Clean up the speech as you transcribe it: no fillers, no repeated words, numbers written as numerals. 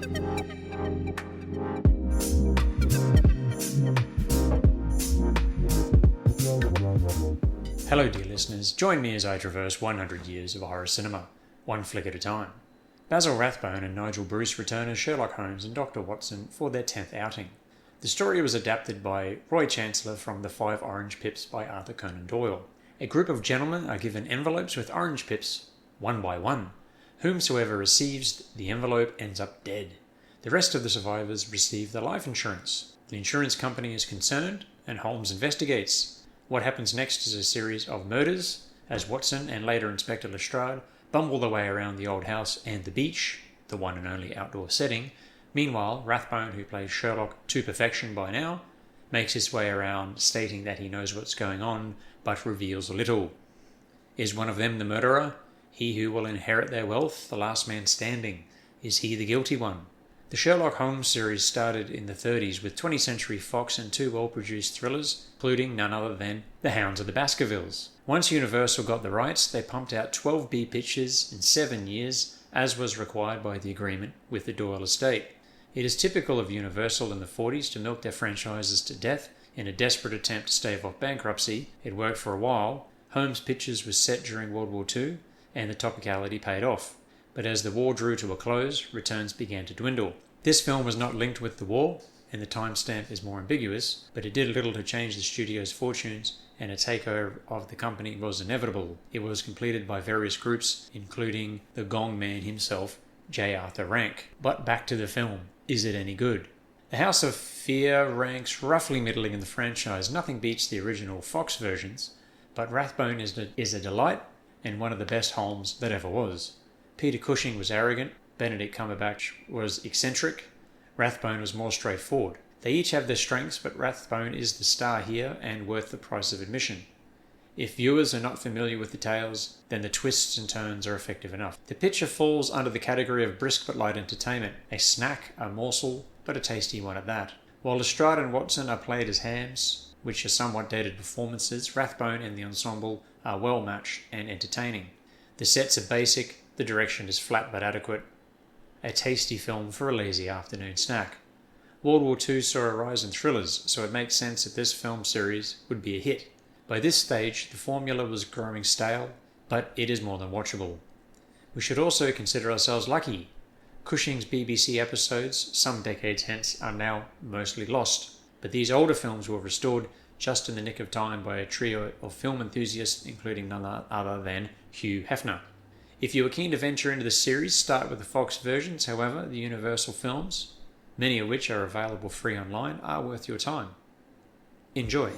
Hello dear listeners, join me as I traverse 100 years of horror cinema, one flick at a time. Basil Rathbone and Nigel Bruce return as Sherlock Holmes and Dr. Watson for their 10th outing. The story was adapted by Roy Canslor from The 5 Orange Pips by Arthur Conan Doyle. A group of gentlemen are given envelopes with orange pips, one by one. Whomsoever receives the envelope ends up dead. The rest of the survivors receive the life insurance. The insurance company is concerned, and Holmes investigates. What happens next is a series of murders, as Watson and later Inspector Lestrade bumble their way around the old house and the beach, the one and only outdoor setting. Meanwhile, Rathbone, who plays Sherlock to perfection by now, makes his way around stating that he knows what's going on, but reveals little. Is one of them the murderer? He who will inherit their wealth, the last man standing? Is he the guilty one? The Sherlock Holmes series started in the 30s with 20th Century Fox and 2 well-produced thrillers, including none other than The Hounds of the Baskervilles. Once Universal got the rights, they pumped out 12 B pictures in 7 years, as was required by the agreement with the Doyle estate. It is typical of Universal in the 40s to milk their franchises to death in a desperate attempt to stave off bankruptcy. It worked for a while. Holmes' Pictures was set during World War II, and the topicality paid off. But as the war drew to a close, returns began to dwindle. This film was not linked with the war, and the timestamp is more ambiguous, but it did little to change the studio's fortunes, and a takeover of the company was inevitable. It was completed by various groups, including the Gong Man himself, J. Arthur Rank. But back to the film. Is it any good? The House of Fear ranks roughly middling in the franchise. Nothing beats the original Fox versions, but Rathbone is a delight and one of the best Holmes that ever was. Peter Cushing was arrogant, Benedict Cumberbatch was eccentric, Rathbone was more straightforward. They each have their strengths, but Rathbone is the star here and worth the price of admission. If viewers are not familiar with the tales, then the twists and turns are effective enough. The picture falls under the category of brisk but light entertainment, a snack, a morsel, but a tasty one at that. While Lestrade and Watson are played as hams, which are somewhat dated performances, Rathbone and the ensemble are well matched and entertaining. The sets are basic, the direction is flat but adequate. A tasty film for a lazy afternoon snack. World War II saw a rise in thrillers, so it makes sense that this film series would be a hit. By this stage, the formula was growing stale, but it is more than watchable. We should also consider ourselves lucky. Cushing's BBC episodes, some decades hence, are now mostly lost, but these older films were restored just in the nick of time by a trio of film enthusiasts, including none other than Hugh Hefner. If you are keen to venture into the series, start with the Fox versions. However, the Universal films, many of which are available free online, are worth your time. Enjoy.